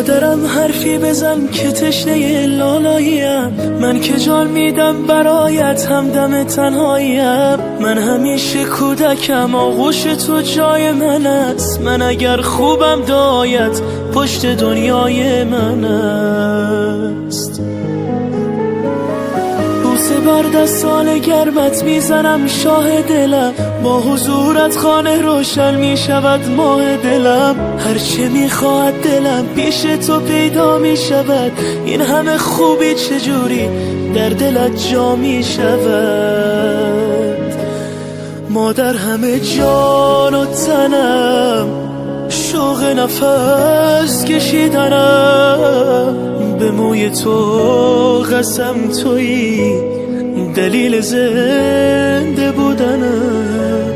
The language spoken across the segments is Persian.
مادرم حرفی بزن که تشنه لالاییم، من که جان میدم برایت همدم تنهاییم. من همیشه کودکم آغوش تو جای من است، من اگر خوبم دایت پشت دنیای من است. بوسه بر دستان گرمت میزنم شاه دلم، با حضورت خانه روشن میشود ماه دلم. هرچه میخواهد دلم پیش تو پیدا میشود، این همه خوبی چجوری در دلت جا میشود. مادر همه جان و تنم، شوق نفس کشیدنم، به موی تو قسم تویی دلیل زنده بودنم.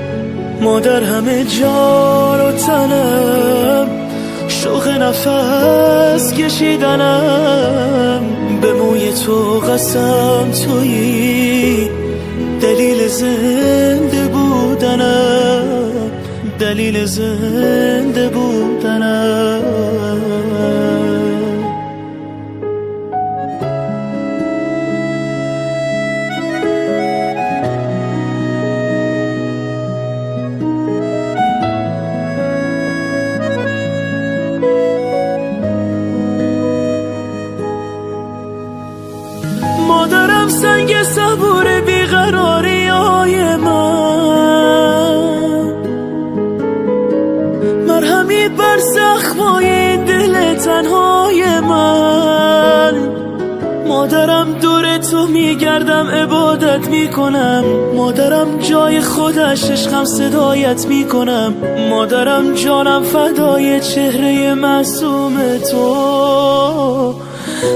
مادر همه جان و تنم، شوق نفس کشیدنم، به موی تو قسم تویی دلیل زنده بودنم، دلیل زنده بودنم. مادرم سنگ صبور بیقراری های من، مرهمی بر زخمای دل تنهای من. مادرم دور تو میگردم عبادت میکنم، مادرم جای خودش عشقم صدایت میکنم. مادرم جانم فدای چهره معصوم تو،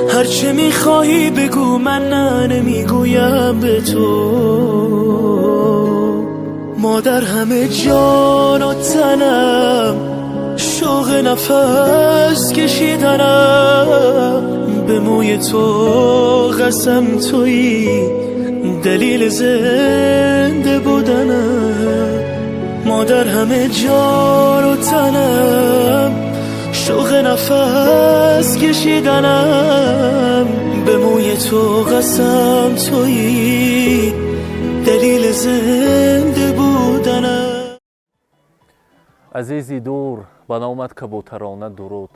هرچه میخواهی بگو من نه نمیگویم به تو. مادر همه جان و تنم، شوق نفس کشیدنم، به موی تو قسم تویی دلیل زنده بودنم. مادر همه جان و تنم، شوق نفس کشیدنم، به موی تو قسم تویی دلیل زنده بودنم. عزیزی دور به نامت کبوترانه درود،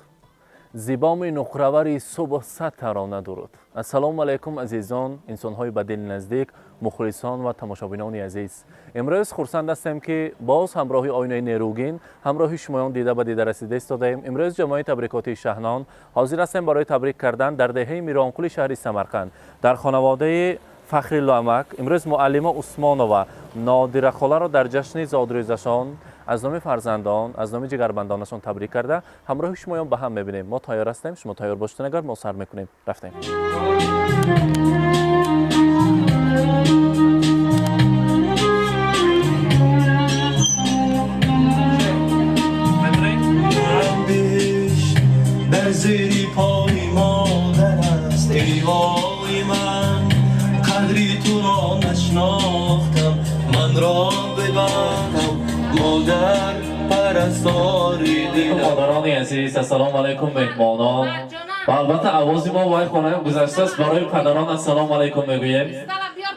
زیبام نقروری صبح 100 ترانه درود. السلام علیکم عزیزان، انسان‌های به دل نزدیک، مخلصان و تماشابینان عزیز. امروز خرسند هستیم که باز همراهی آینه نیروگین همراهی شمایان دیده به دیده رسیده ایستادیم. امروز جمعی تبریکاتی شهنان حاضر هستیم برای تبریک کردن در دهه میرانکولی شهر سمرقند در خانواده فخرالله امک. امروز معلمه عثمانова نادره خاله را در جشن زادروزشان از نام فرزندان، از نام جگربندانشان تبریک کرده. همراه شمایان به هم میبینیم. ما تیار هستیم، شما تیار باشید. اگر ما سر میکنیم رفتیم. در زیر پای مادر است ای وای من، قدری تو را نشناختم من را ببخش مادر پرستاری دیدم. مادران عزیز السلام علیکم مهمانان و البته آواز ما باید خانه گذشته است. برای پدران السلام علیکم میگویم.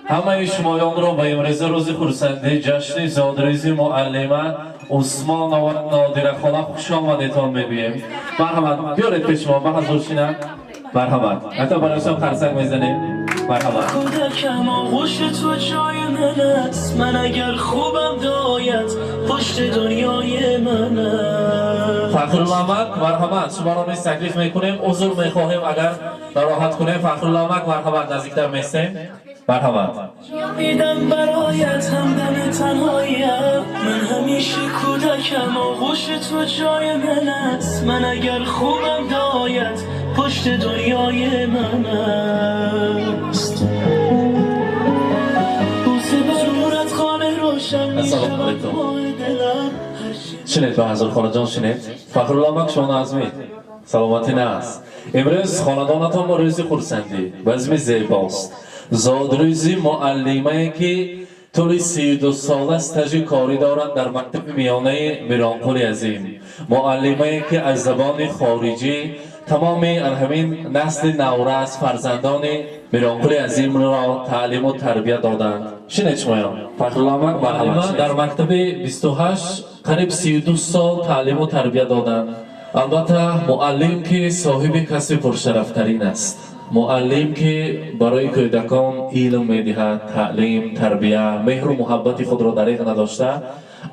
همه شمایان را به امروز روز خرسندی جشن زادروزی معلمه عثمانова نادره خاله خوش آمدیدتان میگویم. مرحبا، بیارید پیش ما، حضور شینم. مرحبا، حتی برایشان خرسک میزنیم. مرحبا. کودکم آغوش تو جای من است، من اگر خوبم دایت پشت دنیای من است. فخرالله امک مرحبا، شما را نیز تکلیف میکنیم. عذر میخواهیم اگر ناراحت کنیم. فخرالله امک مرحبا، نزدیکتر میستیم. مرحبا. میدم برایت همدم تنهاییم، من همیشه کودکم آغوش تو جای من است، من اگر خوبم دایت پشت دنیای من است. بوسه برورت خانه روشن میشود ماه دلم. شنید به حضور خانه جان شنید؟ فخرالله امک شما نظمید سلامتی نست. امروز خاندانتان با روزی خرسندی بزم زیباست. زادروزی معلمه که طول 32 ساله استاژ کاری دارند در مکتب میانه میرانکولی عظیم. معلمه که از زبان خارجی تمام همین نسل نورس فرزندان میرانپور عظیم را تعلیم و تربیت دادند. شنید شما معلم در مکتب 28 قریب 32 سال تعلیم و تربیت دادند. البته معلم که صاحب کسب پرشرفترین است، معلم که برای کودکان علم میدهد، تعلیم، تربیت، مهر و محبت خود را دریغ نداشته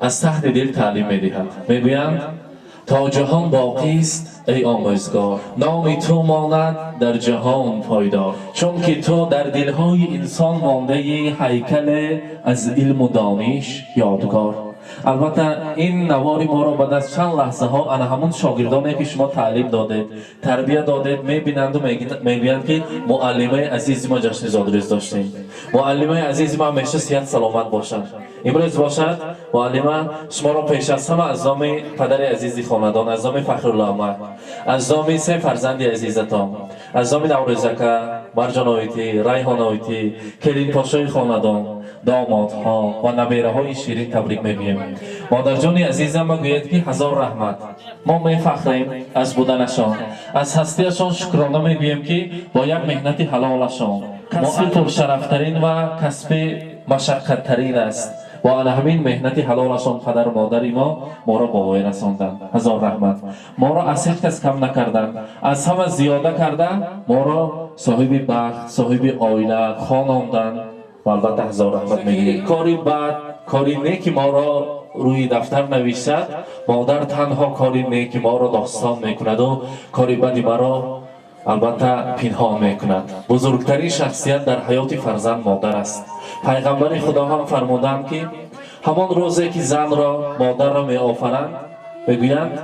از تحت دل تعلیم میدهد. میگویند تا جهان باقی است ای آموزگار، نام تو ماند در جهان پایدار، چون که تو در دلهای انسان مانده هیکل از علم و دانش یادگار. البته این نواری ما را بعد از چند لحظه ها انا همون شاگردانی که شما تعلیم دادید، تربیت دادید میبینند و میگویند که معلمای عزیز ما جشن زادروز داشتیم. معلمای عزیز ما همیشه صحت سلامت باشند. امروز باشد معلم شما را پیش از همه از نام پدر عزیز خاندان، از نام فخرالله، از نام سه فرزند عزیزتان، از نام نوروزکه، مرجان آیتی، ریحان آیتی، کلین پاشای خاندان، دامادها و نبیره های شیرین تبریک میگوییم. مادر جان عزیزم بگوید که هزار رحمت، ما میفخریم از بودنشان، از هستیشان شکرانه میگوییم که با یک مهنت حلالشان کسب پرشرفترین و کسب مشقتترین است و علی همین مهنت حلالشان پدر و مادر ما را با وی رساندند. هزار رحمت، ما را از هیچ کس کم نکردند، از همه زیاده کردند، ما را صاحب بخت، صاحب عائله خواندند و البته هزار رحمت میگوییم. کاری بد، کاری نیکی ما را روی دفتر نوشتد، مادر تنها کاری نیکی ما را داستان میکند و کاری بدی ما را البته پنهان میکند. بزرگترین شخصیت در حیات فرزند مادر است. پیغمبر خدا هم فرمودند که همان روزی که زن را مادر را می آفرند میگویند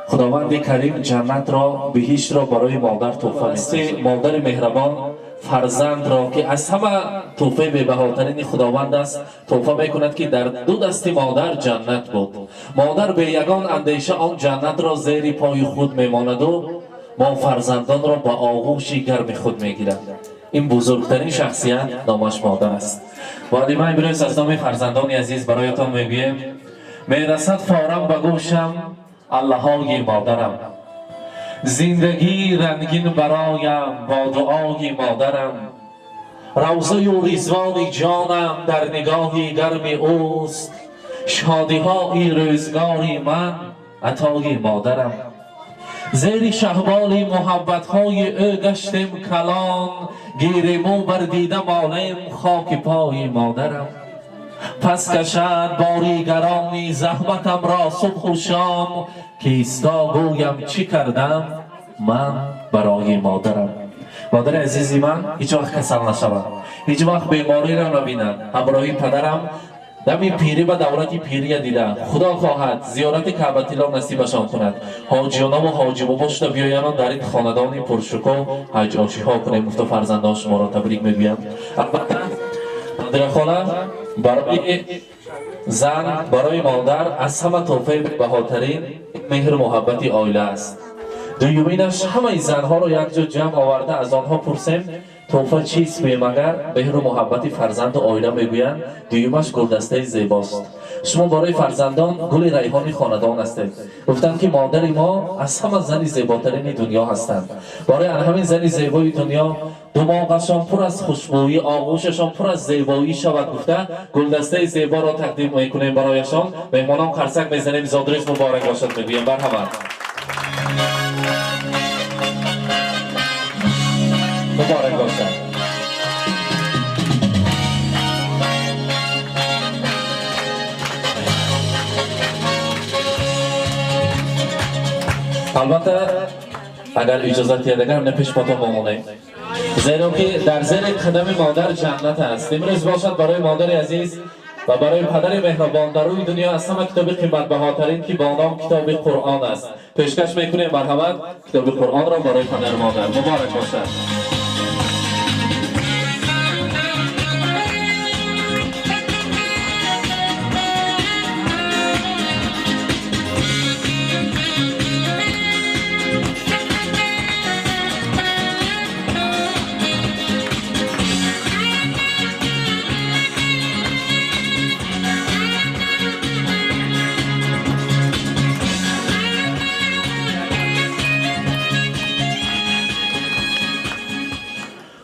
خداوند کریم جنت را، بهشت را برای مادر تحفه می‌دهد. مادر مهربان فرزند را که از همه تحفه بی‌بهاترین خداوند است تحفه میکند که در دو دست مادر جنت بود. مادر به یگان اندیشه آن جنت را زیر پای خود میماند و ما فرزندان را با آغوش گرم خود میگیرد. این بزرگترین شخصیت نامش مادر است. ولی من امروز از نام فرزندان عزیز برایتان میگویم میرسد فارم به گوشم الله‌های مادرم، زندگی رنگین برایم با دعای مادرم، روضه و رضوان جانم در نگاه گرم اوست، شادی های روزگاری من عطای مادرم، زیر شهوال محبت های او گشتم کلان، گیر مو بر دیده مالم خاک پای مادرم، پس کشد باری گرانی زحمتم را صبح و شام، که ایستا گویم چی کردم من برای مادرم. مادر عزیزی من هیچ وقت کسل نشود، هیچ وقت بیماری را نبیند. همراهی پدرم دمی پیری و دولت پیری دیده، خدا خواهد زیارت کعبه الله نصیبشان کند، حاجیانا و حاجی باباش را بیایند در این خاندان پرشکوه حج آشی ها کنیم. مفت فرزندان شما را تبریک میگویم. البته مادر خانه برای زن، برای مادر از همه تحفه بهاترین مهر محبت عائله است. دومینش همه زنها را یک جا جمع آورده از آنها پرسیم تحفه چیست مگر مهر و محبت فرزند و عائله میگویند دومش گلدسته زیباست. شما برای فرزندان گل ریحانی خاندان هستید. گفتند که مادر ما از همه زن زیباترین دنیا هستند. برای همین زن زیبای دنیا دماغشان پر از خوشبویی، آغوششان پر از زیبایی شود گفته گلدسته زیبا را تقدیم میکنیم برایشان. مهمانان قرصک میزنیم. زادروز مبارک باشد میگویم. مرحبا. مبارک باشد. البته اگر اجازت یادگر نپیش پاتا بمونه، زیرا که در زیر قدم مادر جنت است. امروز باشد برای مادر عزیز و برای پدر مهربان در روی دنیا از همه کتاب قیمت بهاترین که با نام کتاب قرآن است پیشکش میکنیم. مرحمت کتاب قرآن را برای پدر مادر. مبارک باشد.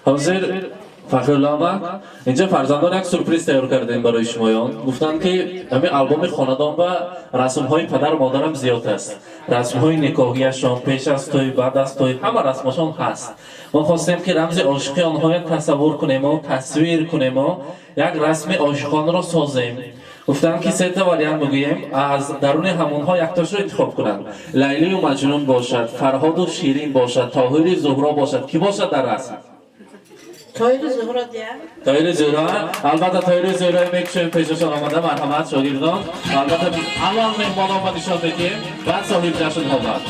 حاضر فخرالله اینجا فرزندان یک سورپرایز تیار کردیم برای شمایان. گفتن که همین آلبوم خاندان و رسم های پدر و مادرم زیاد است. رسم های نکاحیشان پیش از توی بعد از توی همه رسمشان هست. ما خواستیم که رمز عاشقی آنها تصور کنیم و تصویر کنیم و یک رسم عاشقانه را سازیم. گفتن که سه تا ولیان میگوییم از درون همونها یک تاش رو انتخاب کنند. لیلی و مجنون باشد، فرهاد و شیرین باشد، طاهر زهرا باشد. کی باشد در رسم؟ طاهر زهرا دیگه. طاهر زهرا. البته طاهر زهرا میکشیم پیششان آمده. مرحمت شاگردان. البته اول مهمانان ما نشان بدیم بعد صاحب جشن ها بعد.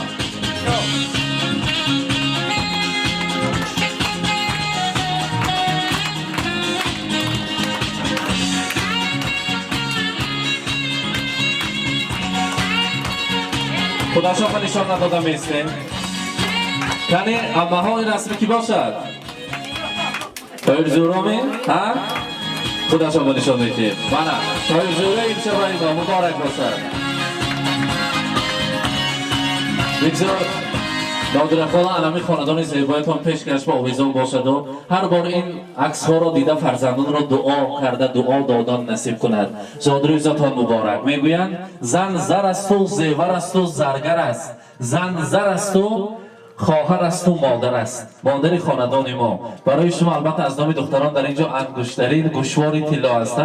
خدا شما نشان ندادم میستیم. یعنی اما ها این رسمی کی باشد؟ طاهر زهرا می؟ ها؟ خدا شما نشان میدیم. منم طاهر زهرا این چه باید مبارک باشد. بگذار نادرخواه علمی خاندان زیبایتان پیشکش با آویزان باشد و هر بار این عکس ها را دیده فرزندان را دعا کرده دعا دادن نصیب کند. زادروزتان مبارک. میگویند زن زر است و زیور است و زرگر است. زن زر است و خواهر است و مادر است. مادر خاندان ما. برای شما البته از نام دختران در اینجا انگشترین گوشواری طلا است.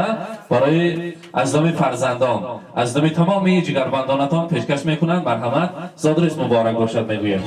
برای از نام فرزندان از نام تمامی جگربندانتان پیشکش میکنند. مرحمت زادروز مبارک باشد میگویم.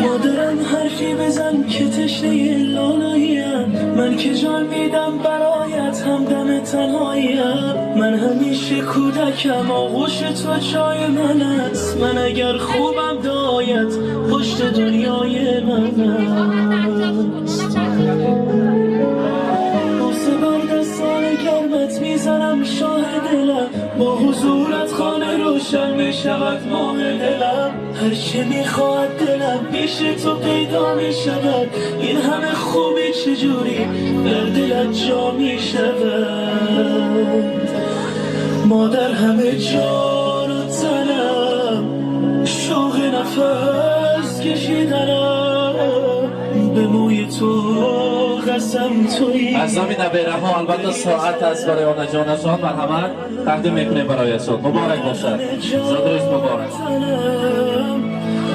مادرم حرفی بزن که تشنه لالاییم. من که جان میدم برایت همدم تنهاییم. من همیشه کودکم آغوش تو جای من است. من اگر خوبم دایت پشت دنیای من است. بوسه بر دستان گرمت میزنم شاه دلم. با حضورت خانه روشن میشود ماه دلم. هرچه میخواد دلم پیش تو پیدا میشود. این همه خوبی چجوری در دلت جا میشود. مادر همه جان و تنم شوق نفس کشیدنم. به موی تو قسم تویی. از نامی نبیره ها البته ساعت است برای آن جانشان. مرحمت تقدیم میکنیم برایشان. مبارک باشد. زادروز مبارک.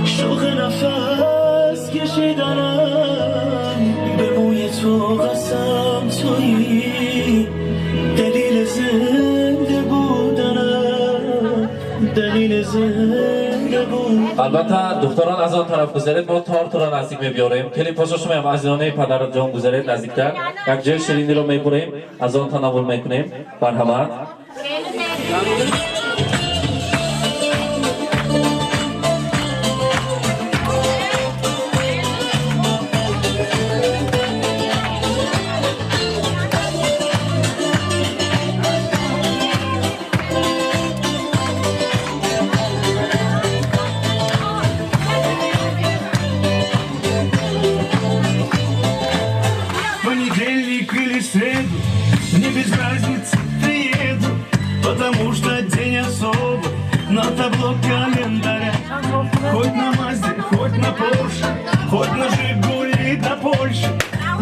شوق نفس کشیدنم. به موی تو قسم تویی. دلیل زنده بودنم. دلیل زنده بودنم. البته دختران از آن طرف گذارید ما تار تو را نزدیک میبیاریم. کلی پاسو شما هم از آنه پدر جان گذارید نزدیکتر. یک جای شیرینی رو میبریم از آن تناول میکنیم. مرحمت. Понедельник или среду, мне без разницы, приеду. Потому что день особый на табло календаря. Хоть на Мазде, хоть на Порше, хоть на Жигули до Польши.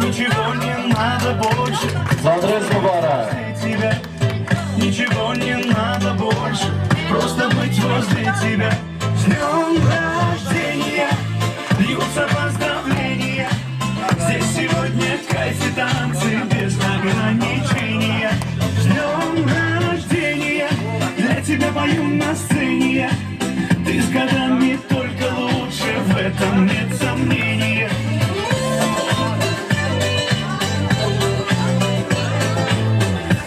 Ничего не надо больше. زادروز مبارک. Тебя. Ничего не надо больше. Просто быть возле тебя. С днем рождения льются поздравления. Здесь сегодня кайф и танцы без ограничения. С днем рождения для тебя пою на сцене.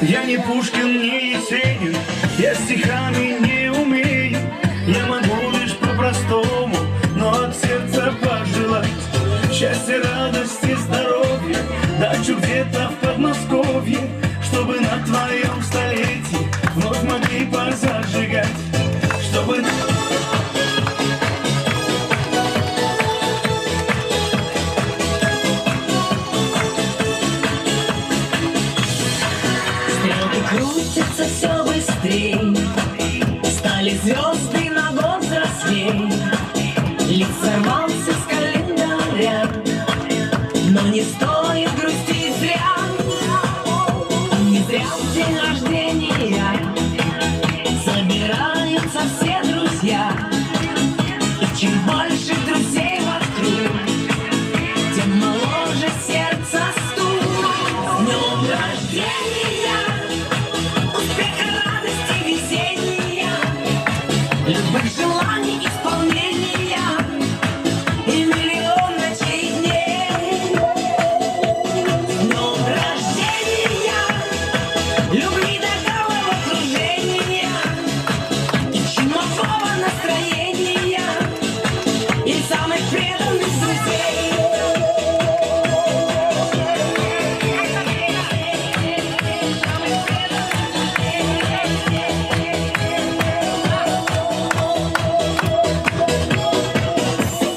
Я не Пушкин, не Есенин, я стихами не умею. Я могу лишь по-простому, но от сердца пожелать счастья, радости, здоровья, дачу где-то в Подмосковье, чтобы на твоем столетии вновь могли позажигать, чтобы... Стрелки крутятся все быстрей, стали звезды на год взрослей. Лист сорвался с календаря, но не стоит грустить зря. Не зря в день рождения собираются все друзья. И чем больше друзей вокруг, тем моложе сердце стук. С днем рождения, успеха, радости, везения, любых желаний, исполнения и миллион ночей и дней. С днем рождения, любви до головокружения и чумового настроения и самых преданных друзей.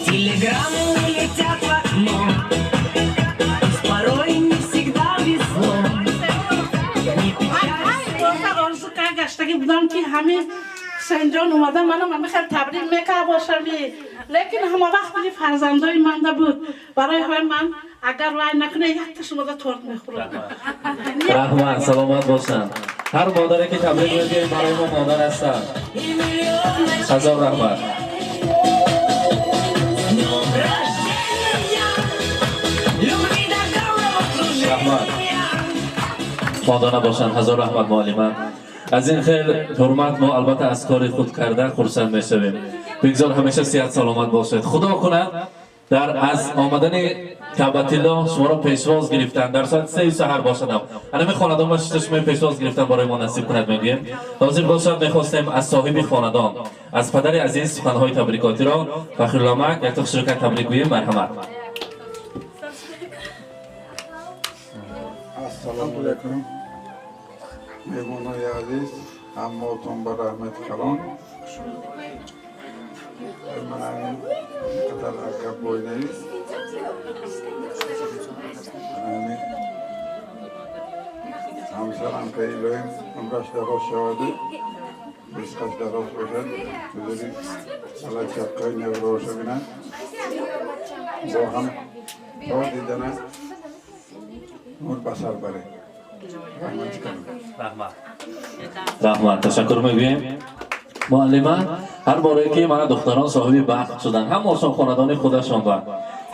Телеграммы летят в окно, и порой не всегда везло. Не печалься. Orzuka gashtagi budam ki hame sanjon omadan man khel tabrik meka boshami lekin hama vaqt bili farzandoy manda bud baroy ham man agar vay nakune yakta shumada tort mekhurad. rahmat, salomat bo'lsin. Har modaraga tabrik bergan baraya modar hasta. И миллион ночей. Hazor rahmat. С днем рождения, любви до головокружения. مادانه باشن. هزار رحمت معلمه. از این خیلی حرمت ما البته از کار خود کرده خرسند میشویم. بگذار همیشه صحت سلامت باشید. خدا کند در از آمدن کعبةالله شما را پیشواز گرفتن در ساعت 3 سحر باشد. همه خاندان و شما پیشواز گرفتن برای ما نصیب کند میگیم. حاضر باشد میخواستیم از صاحب خاندان از پدر عزیز سخنهای تبریکاتی را فخرالله یک تا شرکت تبریک گوییم. مرحمت. السلام علیکم مهمانای عزیز هموطن با رحمت کلام من قدر عقب بوینید همسرم که ایلویم امرش دراز شواده بیسقش دراز باشد بذاری سلا چقای نوروشه بینن با هم با دیدنه نور بسر بره رحمت کنم رحمت. تشکر میگویم. معلمه هر باره که من دختران صاحب بخت شدن هم آسان خاندان خودشان بود.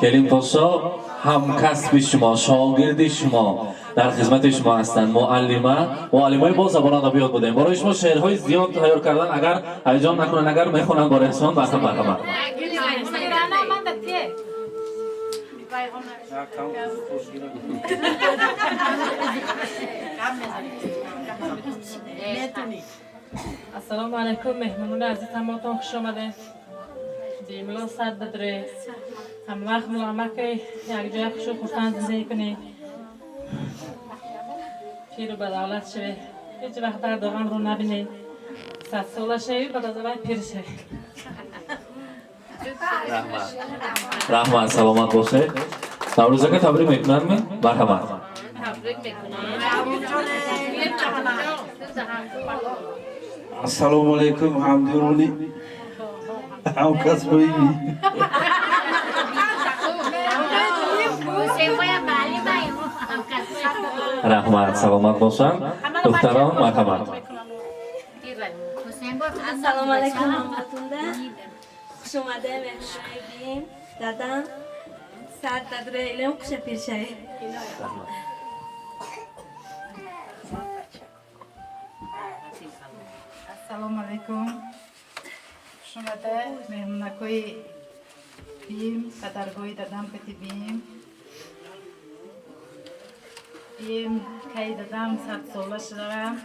کلیم پاشا هم کسب شما، شاگرد شما در خدمت شما هستند. معلمای با زبان ادبیات بودیم. برای شما شعرهای زیاد تیار کردن. اگر هیجان نکنن، اگر میخونن برای انسان مرحمت. السلام علیکم مهمانان عزیز همتون خوش آمده. بیملا صد بدره هم وقت ملامه که یک جای خوش و خورتن زندگی کنی پیر و بدولت شوی هیچ وقت در داغن رو نبینی 100 ساله شوی بعد از اول پیر شوی. رحمت. سلامت باشه. نوروزه که تبریک میکنن می؟ مرحمت. السلام علیکم همدرونی هم کس بایمی رحمت. سلامت باشن. دختران مرحمت. السلام علیکم همتونده خوش اومده مهمانای بیم دادم سر دادره ایلم خوش پیرشه. السلام علیکم خوش اومده مهمونکوی بیم پدرگوی دادم کتی بیم این که دادم 100 ساله شدم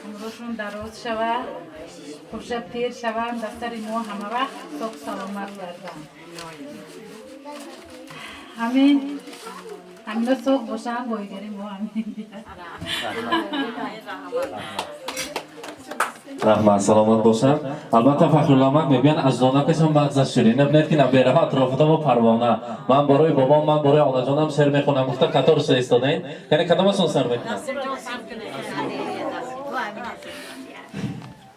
عمرشون دراز شوه خوش پیر شوم دفتر ما همه وقت صبح سلامت گردم همین صبح باشم بایگری ما همین رحمت سلامت باشن. البته فخرالامت میگن از دانه کشم مغزش شیرین نبینید که نبیره ها اطرافتم و پروانه من برای بابام من برای آنا جانم سر میخونم گفته قطار سر ایستادین یعنی کدامتون سر میخونم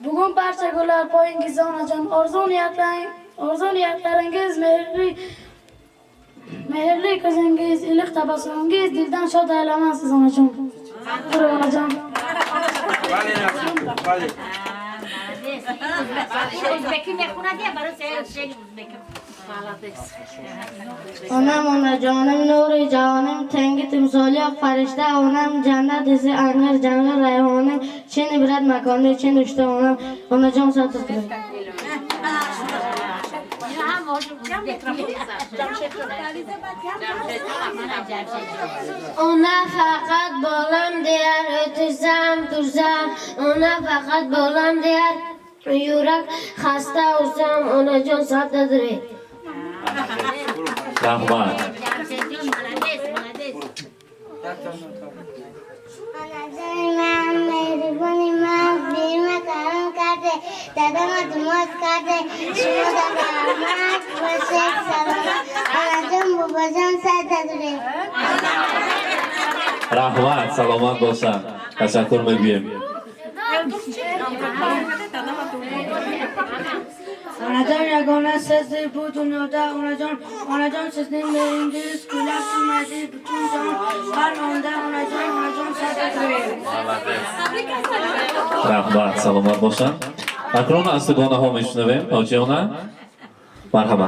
Bugün parçalar poyingiz onajon orzu niyatlaringiz mehrli ko'zingiz iliq tabassumingiz dildan shod aylamansiz onajon. Buyur onajon. Onam onajonim nuri jonim tengi timsoli farishta onam jannat isi angir jangir rayhonim chin ibrat makoni chin ushta onam onajon satib Ona faqat bolam deyar o'tirsam tursam ona faqat bolam deyar yurak xasta o'sam onajon satadri Rahmat من مهربانی من بیرم کارم کرده دادم اتماس کرده شما دادم باشه سلام آنجام باباجان سر دادره Rahmat salomat باشن تشکر میگویم Onajon yagona sizdir bu dunyoda onajon sizning mehringiz kuylab turmaydi butun jon har onda onajon sadaqadir Rahmat salomat باشن اکنون از دوگانه ها میشنویم حاجیانه مرحبا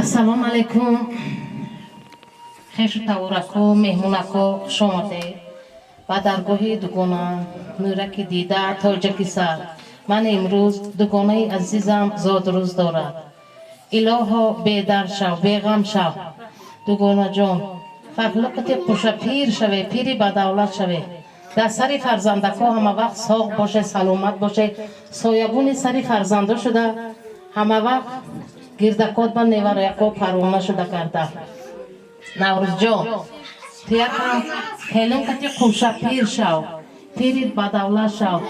Assalomu alaykum. Xesh tawraku mehmunaku xush omaded. Ba dargohi dugona nuraki dida tojikisar. Man imruz dugonai azizam zod ruz dorad. Iloho bedar shav, beg'am shav. Dugona jon, faqlaqati qusha pir shave, piri badavlat shave. در سری فرزندکو همه وقت ساق باشه سلامت باشه سایبون سری فرزنده شده همه وقت گردکات با نیوریکو پروانه شده کرده نوروز جان تیار هم هلون کتی خوشه پیر شو پیرید بدوله شو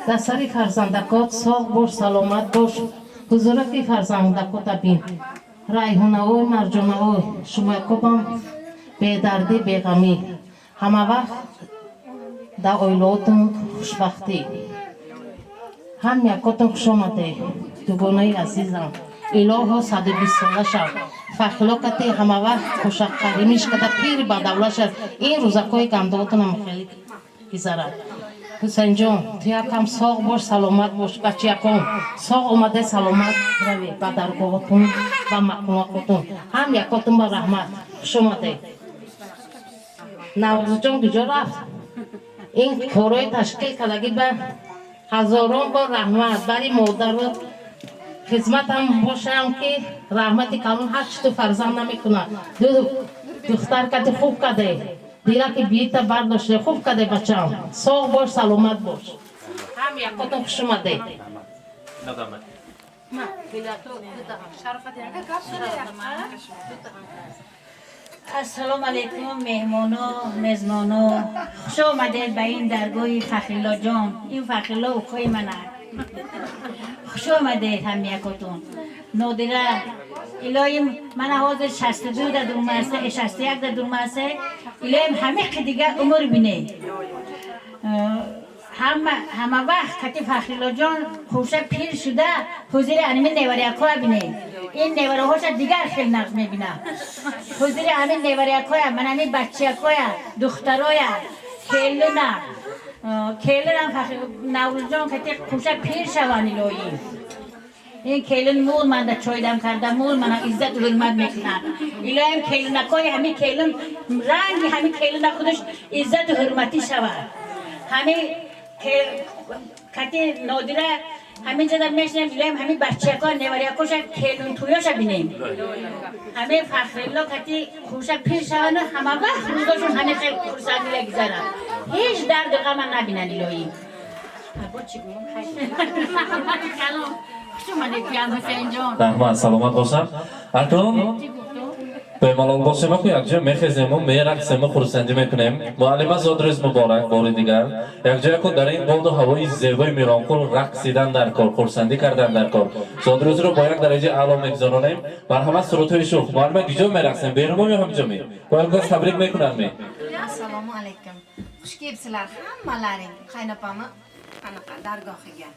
در سری فرزندکات ساق باش سلامت باش حضورکی فرزندکات بین رایحونه اوی مرجونه اوی شما کبام بیدردی بیغمی همه وقت در اولادتون خوشبختی هم یکاتون خوش آمده دوگانه عزیزم الهو 120 ساله شد فخلاقتی همه وقت خوشقریمیش کده پیر بدوله شد این روزکای گمداتون هم خیلی گذرد حسین جان تو یکم ساق باش سلامت باش بچه یکم ساق اومده سلامت روی با درگاهتون و مقناقتون هم یکاتون با رحمت خوش آمده نوروز جان کجا رفت این کارای تشکیل کردگی به هزاران بار رحمت برای مادر و خدمت هم باشم که رحمتی کلون هر چی تو فرزند نمیکنه دختر کتی خوب کده دیره که بیتا برداشته خوب کده بچم ساق باش سلامت باش هم یکاتون خوش اومده السلام علیکم مهمانا مزمانا خوش آمدید به این درگاه فخریلا جان این فخریلا اوکای منه خوش آمدید هم یکاتون نادره الهیم من حاضر 62 در درمسته 61 در درمسته الهیم همه که دیگه عمر بینه همه وقت کتی فخریلا جان خوشه پیر شده حضور انیمه نیوری اکوه بینه این نیوری هاش دیگر خیلی نقص میبینه حضور همین نیوری اکوه من همین بچه اکوه دخترای کلونه هم نوروز جان کتی خوشه پیر شوانی لایی این کلون مول من در چایدم کردم مول من عزت و حرمت میکنم ایلا هم کلون اکوه همین کلون رنگی همین کلون خودش عزت و حرمتی شود همین کتی نادره همین جدا میشنیم بیایم همین بچه‌ها نوریاکوش کلون تویاش بینیم همه فخرالله کتی خوشا پیر شوند همه وقت روزشون همه خیلی خورسندی لگذارن هیچ درد غم نبینن الهی با چی گویم کلام شما نکیم حسین جان رحمت سلامت باشم اکنون به ملال باشیم که یک جا میخیزیم و میرقصیم و خورسندی میکنیم معلم زادروز مبارک بار دیگر یک جا که در این باد و هوای زیبای میرانکور رقصیدن در کار خورسندی کردن در کار زادروز رو با یک درجه اعلی میگذارانیم بر همه سرودهای شوخ معلم کجا میرقصیم بیرون یا همینجا می با یک تبریک میکنم می Assalomu alaykum. Xush kelibsizlar hammalaring. Qaynopamni qanaqa dargohiga.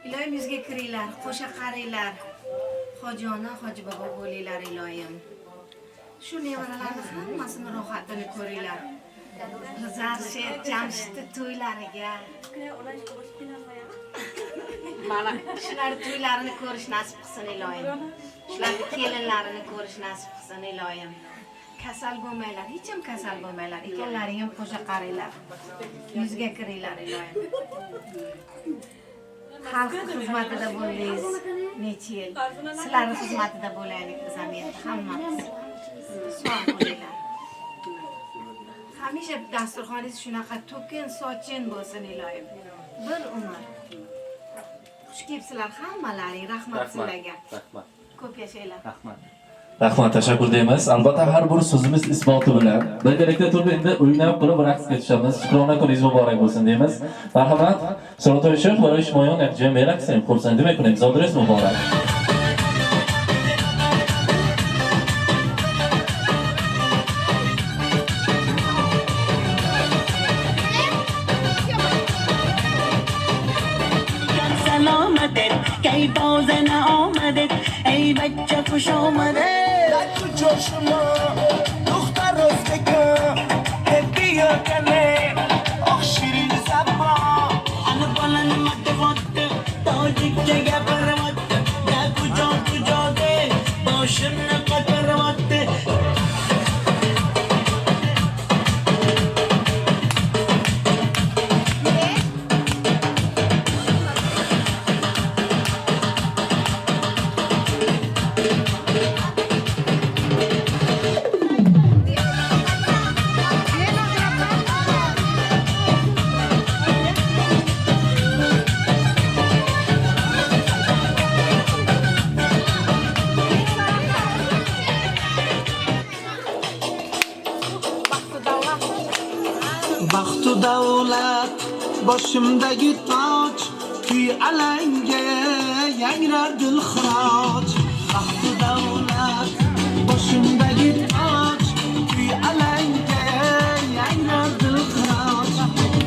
Iloyim yuzga kiringlar, qo'sha qaranglar. Hojona, hoji bobo bo'linglar iloyim. Shu nevaralarni hammasini rohatini ko'ringlar. Zarshid, Jamshidni to'ylariga. Mana shular to'ylarini ko'rish nasib qilsin iloyim. Shularni kelinlarini ko'rish nasib qilsin iloyim. Kasal bo'lmanglar, hech kim kasal bo'lmanglar. Ekanlaring ham qo'sha qaranglar. Yuzga kiringlar iloyim. Xalq xizmatida bo'ldingiz necha yil. Sizlarning xizmatida bo'laylik biz ham endi hammamiz. Sog' bo'linglar. Hamisha dasturxoningiz shunaqa to'kin, sochin bo'lsin iloyim. Bir umr. Xush kelibsizlar hammalaring. Rahmat sizlarga. Rahmat. Ko'p yashanglar. Rahmat. Rahmat, tashakkur deymiz. Albatta har bir so'zimiz isboti bilan birgalikda turib endi o'ynab qolib raqsga tushamiz. Shukrona kuningiz muborak bo'lsin deymiz. Marhamat, Salotoy Shayx va Ishmoyon Aqjam raqsim xursand mekunib zodringiz muborak. کی باز آمدید ای بچه خوش آمدید تو چشما دختر رستکم بیا کنه آخ شیرین زبا انا بلند مدوات تاجیک جگه پروات یا کجا ده باشم نقد پروات Baxt و davlat boshimdagi toj kuy alanga yangrar dilxiroj baxt و davlat boshimdagi toj kuy alanga yangrar dilxiroj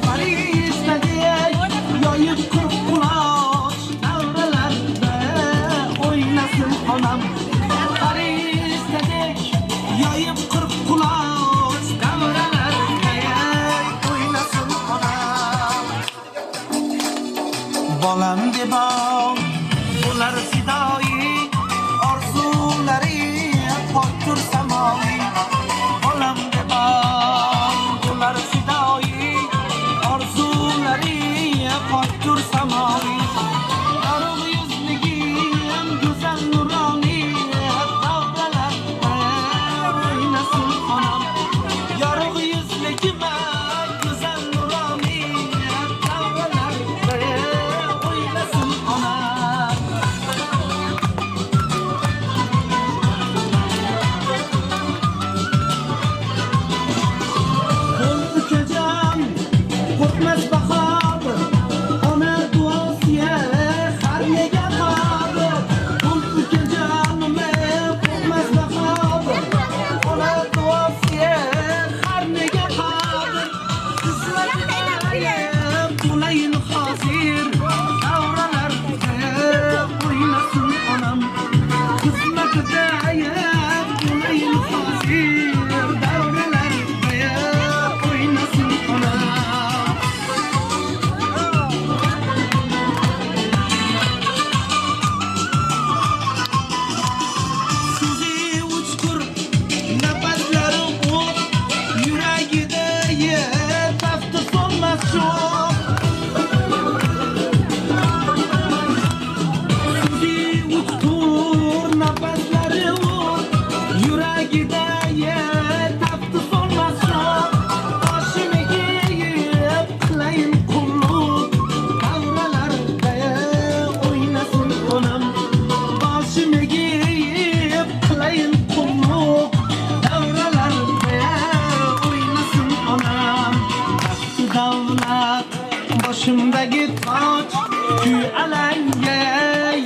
farishtadek yoyib qirq quloch davralarda o'ynasin onam farishtadek yoyib qirq quloch davralarda bolam debam bular fidoyi orzu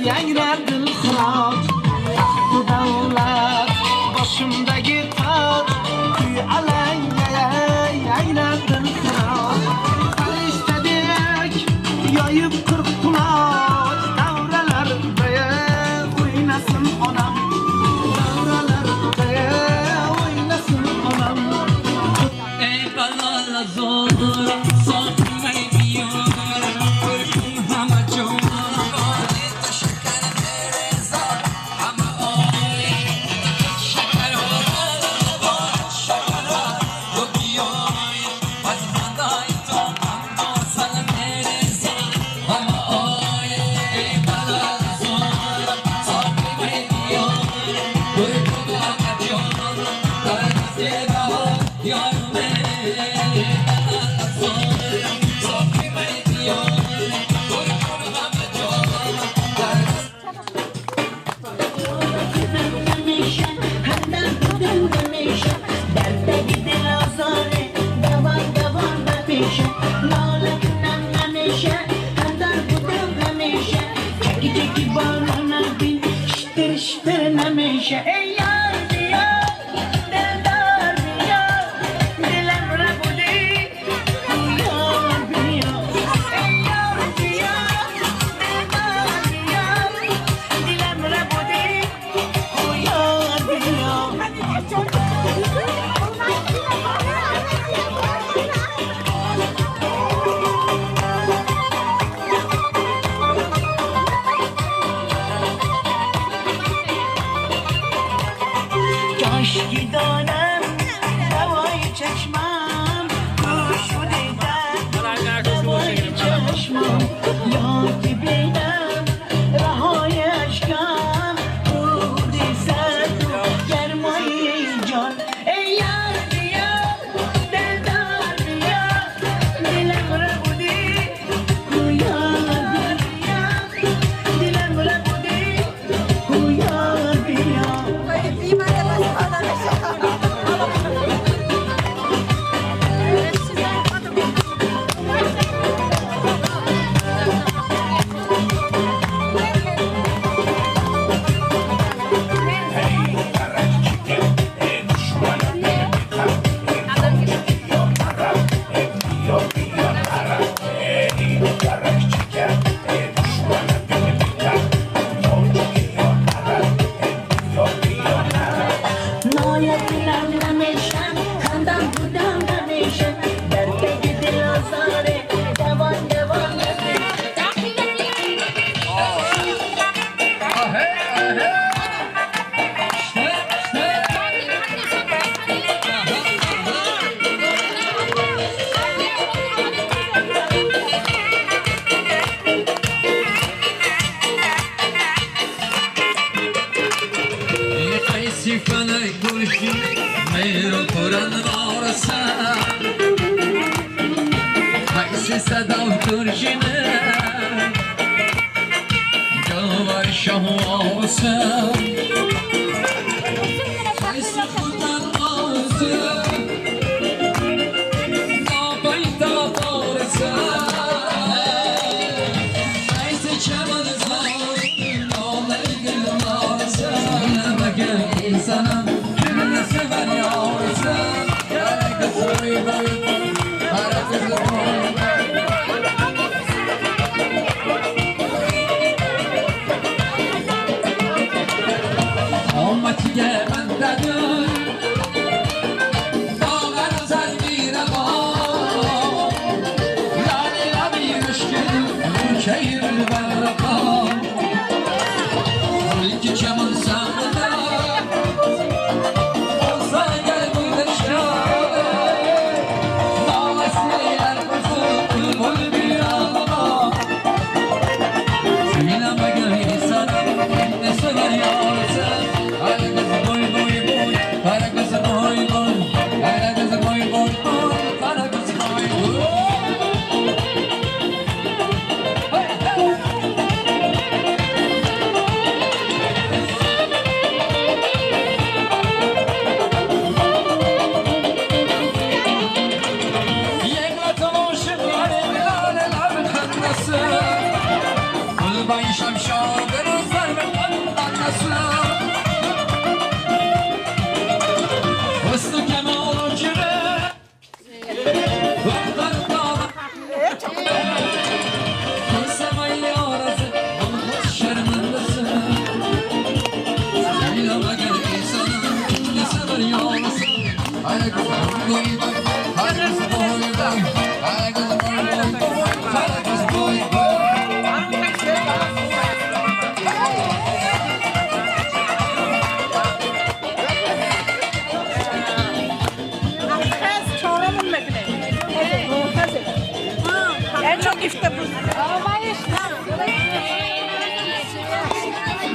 yayrar dilxiroch taxtu davlat boshimdagi toj kuy alanga yayrar dilxiroch farishtadek yoyib qirq quloch davralarda o'ynasin onam davralarda o'ynasin onam ey balala zo'r so'kmay diyor ko'rkim hamma joy ey yar diyor dildor diyor dilim rabudi yar diyor ey yar diyor dildor diyor dilim rabudi yar diyor Aşkı dönem, davayı çeşmem Kuşu diden, davayı çeşmem Yar dibinem, rahayı aşkam Kudi serdu, germayı can Ey yar diyar, dildar diyar Dilem rabudi, kuyar diyar Dilem rabudi, kuyar diyar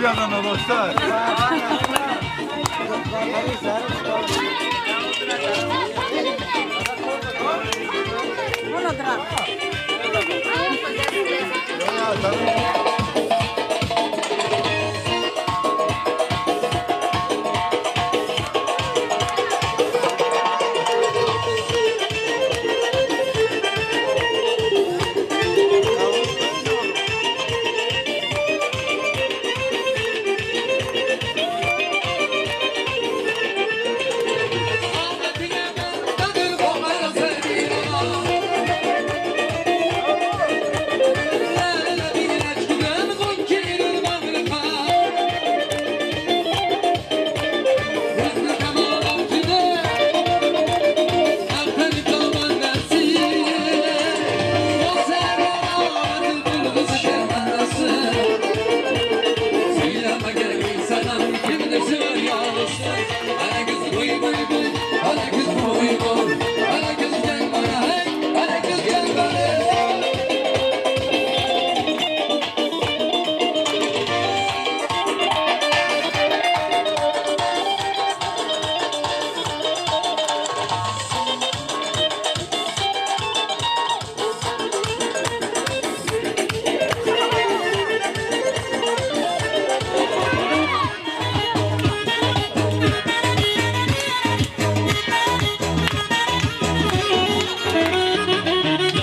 بیادن داشتن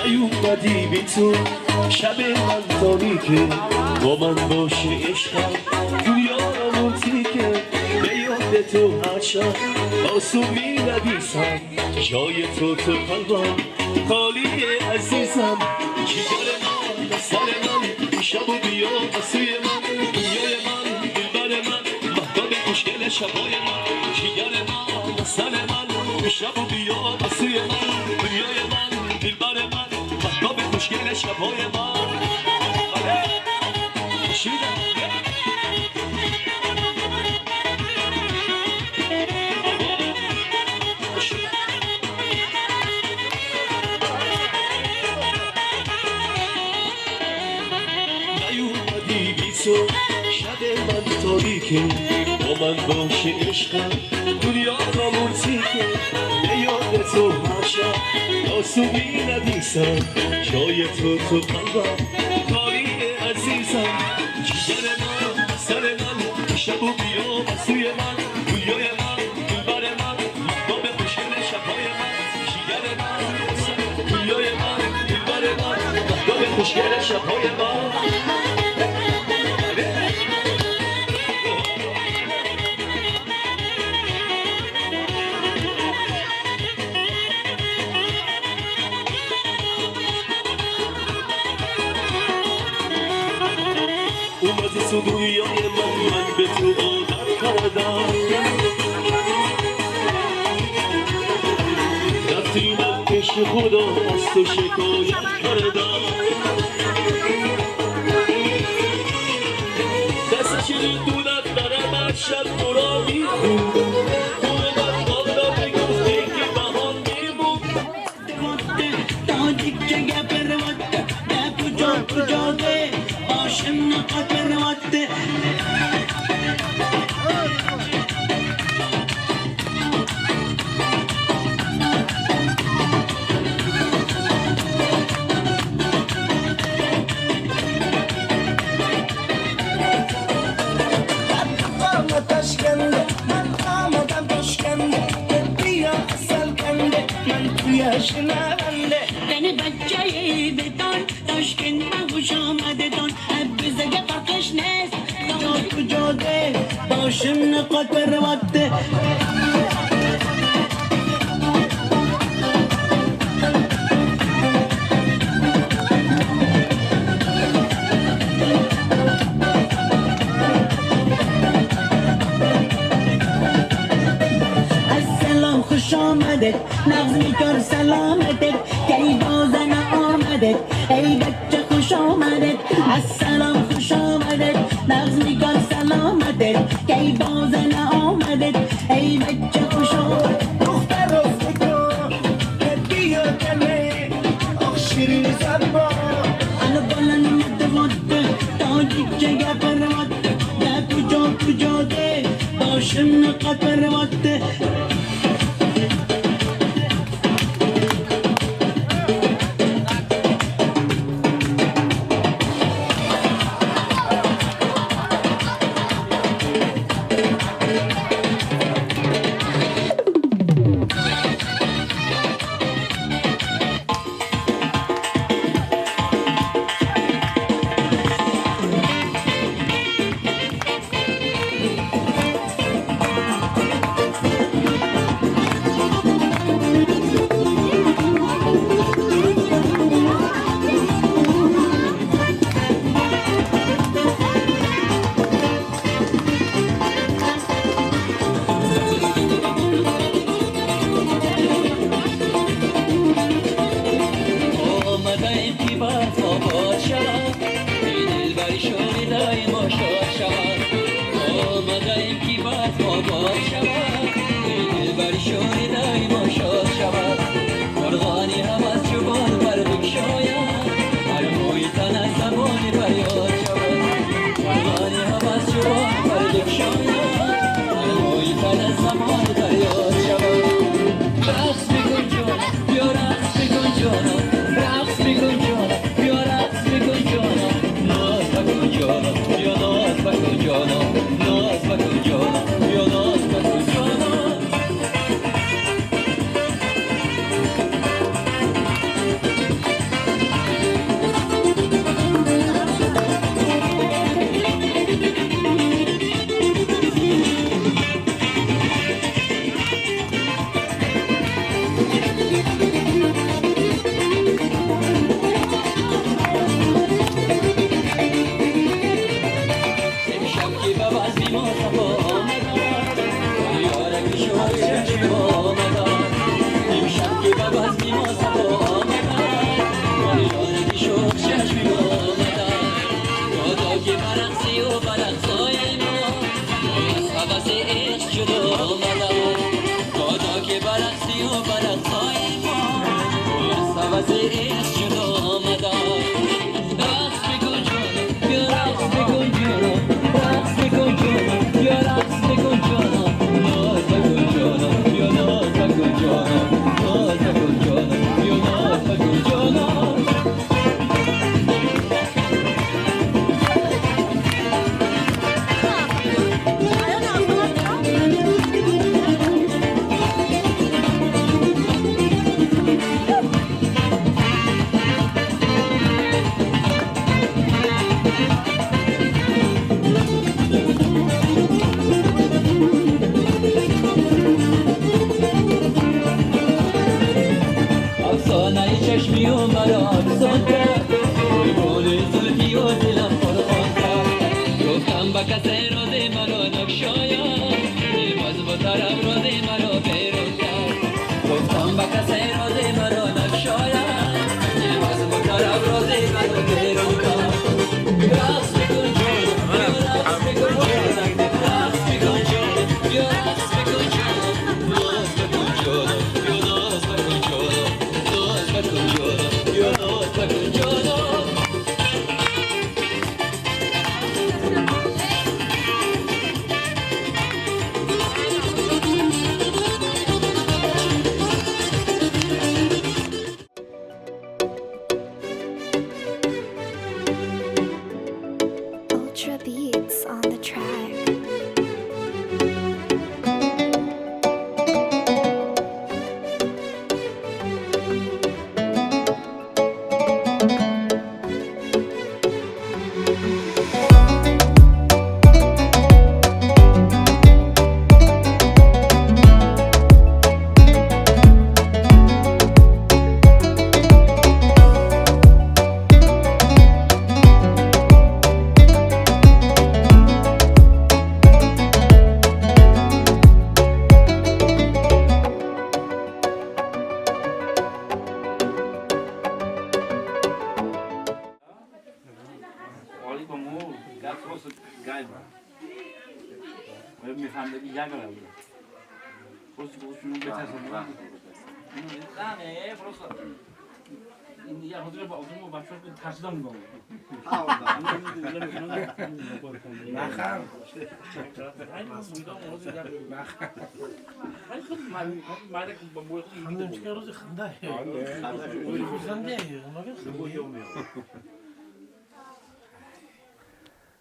نیومدی بی تو شب من تاریکه با من باشه عشقم دنیا رومانتیکه به یاد تو هر شب آسون می نویسم جای تو قلبم خالیه عزیزم جگر من سر من شب و بیا بسوی من دنیای من دلبر من محباب خوشگل شبای من جگر من سر من شب و بیا بسوی من دنیای من دلبر من محباب خوشگل شبای من نیومدی بی تو شب من تاریکه با من باشه عشقم دنیا رومانتیکه به یاد تو هر شب آسون می نویسم جای تو قلبم خالیه عزیزم جگر من سر من شب و بیا بسوی من دنیای من دلبر من محباب خوشگل شبهای من جگر من سر دنیای من دلبر من محباب خوشگل شبهای من اومدی تو دنیای من به تو عادت کردم رفتی من عشق خدا از تو شکایت کردم دست چلی دونت برم شب تو را میخون تو من بالا بگفتی که بهان میبود تا دیگه گپر وقت گپ کجا ده باشم نقدر وقت من آمدم بشکنده بیا اصل کنده من توی شنونده بنی بچه بدان تاشکن من خوش آمده دان بزگه فرقش نیست تا کجا ده باشم نقدر وقت خوش آمدت نغز میکر سلامتت کی بازن آمدت ای بچه خوش آمدت السلام خوش آمدت نغز میکر سلامتت کی بازن آمدت ای بچه خوش آمدت دختر روز بکن بیا کنه آخ شیرین زبان انا بالا نمده وده تا دیگه گپر وده باشم قطر وقته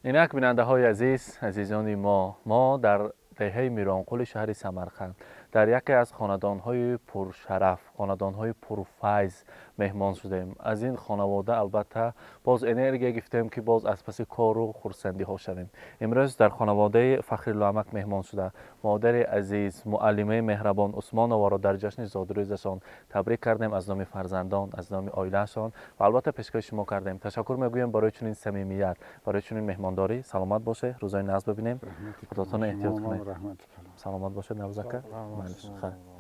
اینک بیننده های عزیزان ما در دهه میرانقول شهر سمرقند در یکی از خاندان های پرشرف، خاندان های پرفیض مهمان شدیم. از این خانواده البته باز انرژی گرفتیم که باز از پس کار و خرسندی ها شویم. امروز در خانواده فخرالله مهمان شده. مادر عزیز، معلمه مهربان عثمان آوا را در جشن زادروزشان تبریک کردیم از نام فرزندان، از نام عائلهشان و البته پیشکش شما کردیم. تشکر میگویم برای چنین صمیمیت، برای چنین مهمانداری. سلامت باشه، روزای ناز ببینیم. خداتون احتیاط کنید. سلامت باشه نوزکه. خیر.